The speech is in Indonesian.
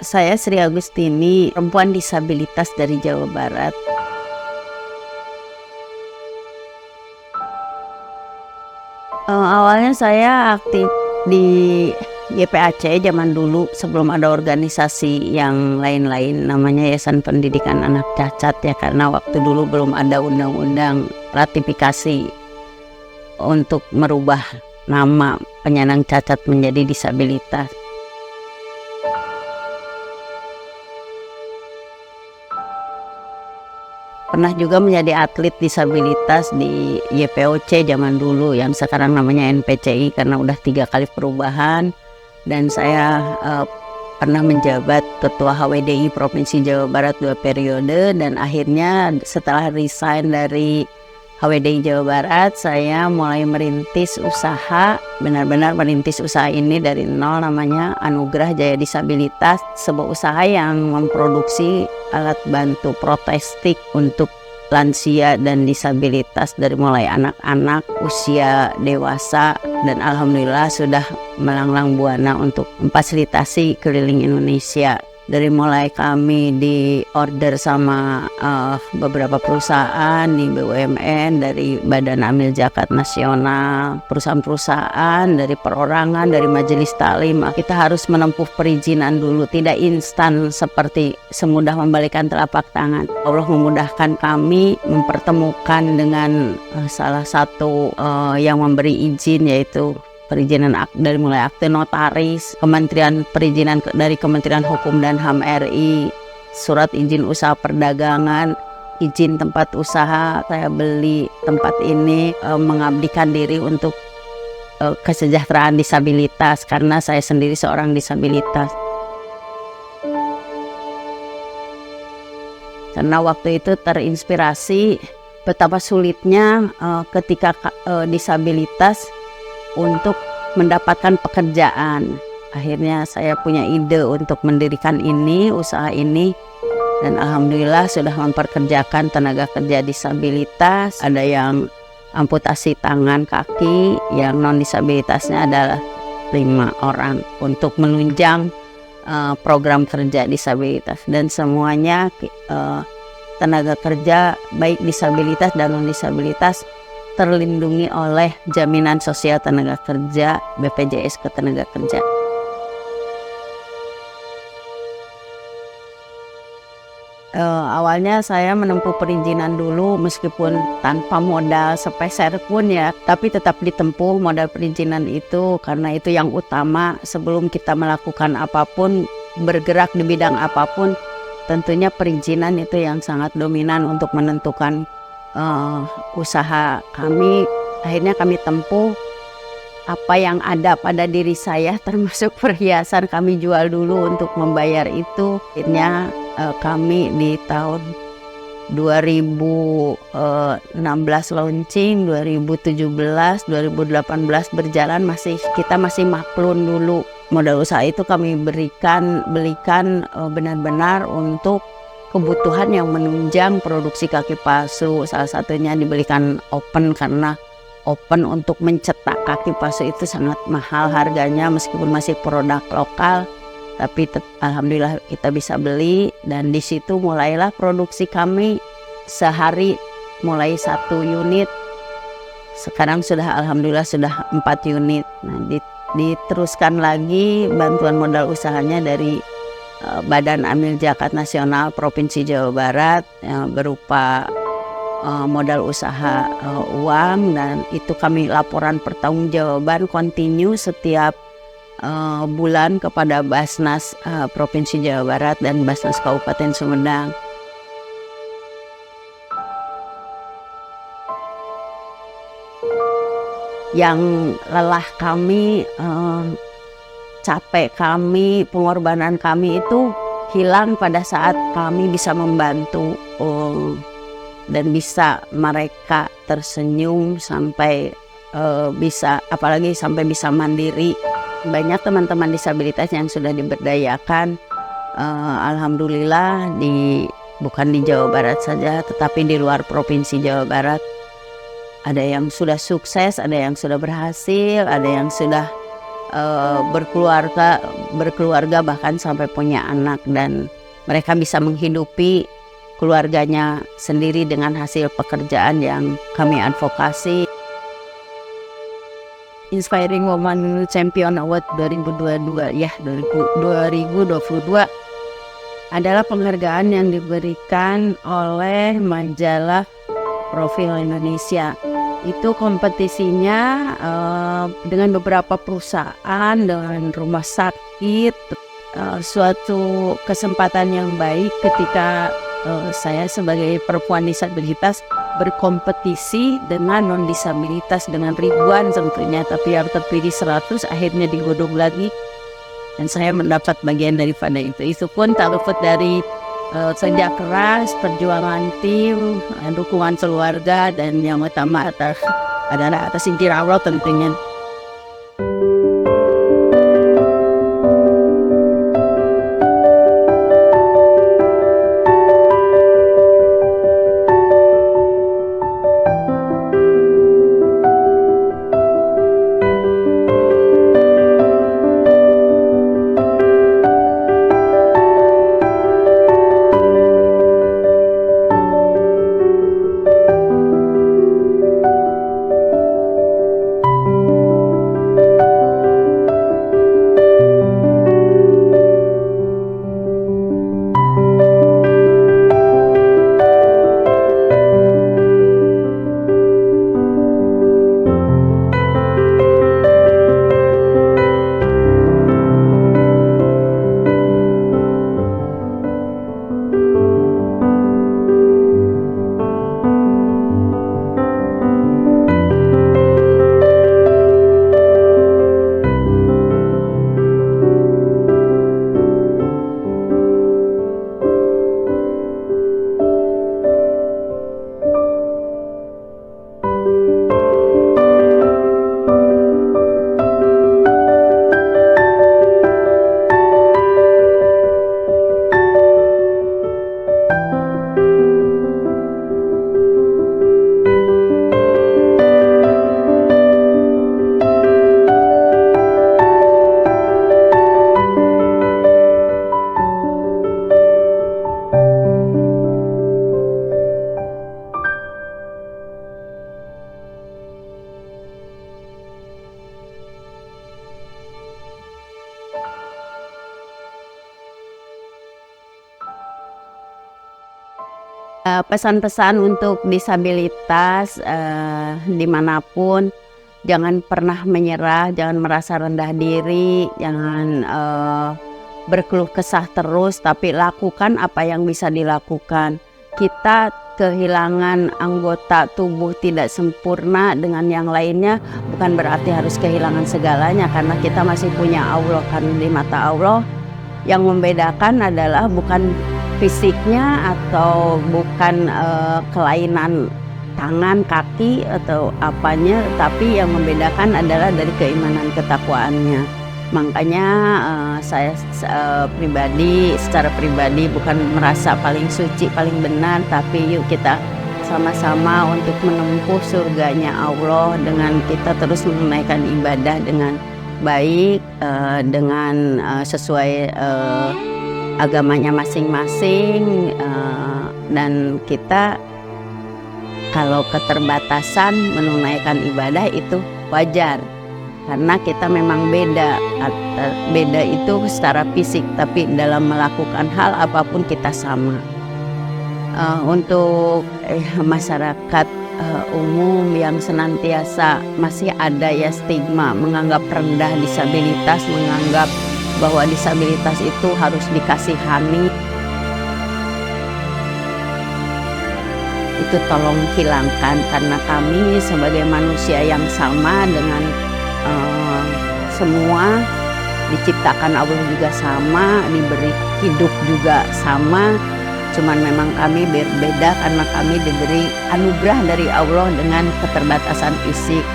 Saya Sri Agustini, perempuan disabilitas dari Jawa Barat. Awalnya saya aktif di YPAC zaman dulu sebelum ada organisasi yang lain-lain, namanya Yayasan Pendidikan Anak Cacat ya, karena waktu dulu belum ada undang-undang ratifikasi untuk merubah nama penyandang cacat menjadi disabilitas. Pernah juga menjadi atlet disabilitas di YPOC zaman dulu yang sekarang namanya NPCI karena udah 3 kali perubahan, dan saya pernah menjabat Ketua HWDI Provinsi Jawa Barat 2 periode, dan akhirnya setelah resign dari HWDI Jawa Barat saya mulai merintis usaha, benar-benar merintis usaha ini dari nol, namanya Anugerah Jaya Disabilitas, sebuah usaha yang memproduksi alat bantu protestik untuk lansia dan disabilitas dari mulai anak-anak, usia dewasa, dan alhamdulillah sudah melanglang buana untuk memfasilitasi keliling Indonesia. Dari mulai kami di order sama beberapa perusahaan di BUMN, dari Badan Amil Zakat Nasional, perusahaan-perusahaan, dari perorangan, dari majelis taklim, kita harus menempuh perizinan dulu, tidak instan seperti semudah membalikan telapak tangan. Allah memudahkan kami mempertemukan dengan salah satu yang memberi izin, yaitu perizinan dari mulai akte notaris, Kementerian Perizinan dari Kementerian Hukum dan HAM RI, surat izin usaha perdagangan, izin tempat usaha. Saya beli tempat ini mengabdikan diri untuk kesejahteraan disabilitas karena saya sendiri seorang disabilitas. Karena waktu itu terinspirasi betapa sulitnya ketika disabilitas untuk mendapatkan pekerjaan. Akhirnya saya punya ide untuk mendirikan usaha ini, dan alhamdulillah sudah memperkerjakan tenaga kerja disabilitas. Ada yang amputasi tangan, kaki, yang non disabilitasnya adalah 5 orang untuk menunjang program kerja disabilitas, dan semuanya tenaga kerja baik disabilitas dan non disabilitas terlindungi oleh jaminan sosial tenaga kerja BPJS Ketenagakerjaan. Awalnya saya menempuh perizinan dulu meskipun tanpa modal sepeser pun ya, tapi tetap ditempuh modal perizinan itu karena itu yang utama sebelum kita melakukan apapun, bergerak di bidang apapun. Tentunya perizinan itu yang sangat dominan untuk menentukan usaha kami. Akhirnya kami tempuh apa yang ada pada diri saya, termasuk perhiasan kami jual dulu untuk membayar itu. Akhirnya kami di tahun 2016 launching, 2017, 2018 berjalan, kita masih maklun dulu. Modal usaha itu kami belikan benar-benar untuk kebutuhan yang menunjang produksi kaki palsu. Salah satunya dibelikan open, karena open untuk mencetak kaki palsu itu sangat mahal harganya meskipun masih produk lokal, tapi alhamdulillah kita bisa beli, dan di situ mulailah produksi kami sehari mulai 1 unit. Sekarang sudah alhamdulillah sudah 4 unit. Nah, diteruskan lagi bantuan modal usahanya dari Badan Amil Zakat Nasional Provinsi Jawa Barat berupa modal usaha uang, dan itu kami laporan pertanggungjawaban kontinu setiap bulan kepada Basnas Provinsi Jawa Barat dan Basnas Kabupaten Sumedang. Yang lelah kami, capek kami, pengorbanan kami itu hilang pada saat kami bisa membantu dan bisa mereka tersenyum sampai apalagi sampai bisa mandiri. Banyak teman-teman disabilitas yang sudah diberdayakan, alhamdulillah, bukan di Jawa Barat saja tetapi di luar Provinsi Jawa Barat. Ada yang sudah sukses, ada yang sudah berhasil, ada yang sudah berkeluarga bahkan sampai punya anak, dan mereka bisa menghidupi keluarganya sendiri dengan hasil pekerjaan yang kami advokasi. Inspiring Woman Champion Award 2022 2022 adalah penghargaan yang diberikan oleh majalah Profil Indonesia. Itu kompetisinya dengan beberapa perusahaan, dengan rumah sakit. Suatu kesempatan yang baik ketika saya sebagai perempuan disabilitas berkompetisi dengan non-disabilitas, dengan ribuan tentunya, tapi yang terpilih 100 akhirnya digodok lagi, dan saya mendapat bagian daripada itu. Itu pun tak luput dari kerja keras, perjuangan tim, dukungan keluarga, dan yang utama adalah atas izin Allah tentunya. Pesan-pesan untuk disabilitas dimanapun, jangan pernah menyerah, jangan merasa rendah diri, jangan berkeluh kesah terus, tapi lakukan apa yang bisa dilakukan. Kita kehilangan anggota tubuh tidak sempurna dengan yang lainnya bukan berarti harus kehilangan segalanya, karena kita masih punya Allah. Karena di mata Allah yang membedakan adalah bukan fisiknya atau bukan kelainan tangan, kaki atau apanya, tapi yang membedakan adalah dari keimanan ketakwaannya. Makanya saya secara pribadi bukan merasa paling suci, paling benar, tapi yuk kita sama-sama untuk menempuh surganya Allah dengan kita terus menunaikan ibadah dengan baik, dengan sesuai agamanya masing-masing, dan kita kalau keterbatasan menunaikan ibadah itu wajar karena kita memang beda itu secara fisik, tapi dalam melakukan hal apapun kita sama. Untuk masyarakat umum yang senantiasa masih ada ya stigma menganggap rendah disabilitas, menganggap bahwa disabilitas itu harus dikasihani, itu tolong hilangkan, karena kami sebagai manusia yang sama dengan semua, diciptakan Allah juga sama, diberi hidup juga sama, cuman memang kami berbeda karena kami diberi anugerah dari Allah dengan keterbatasan fisik.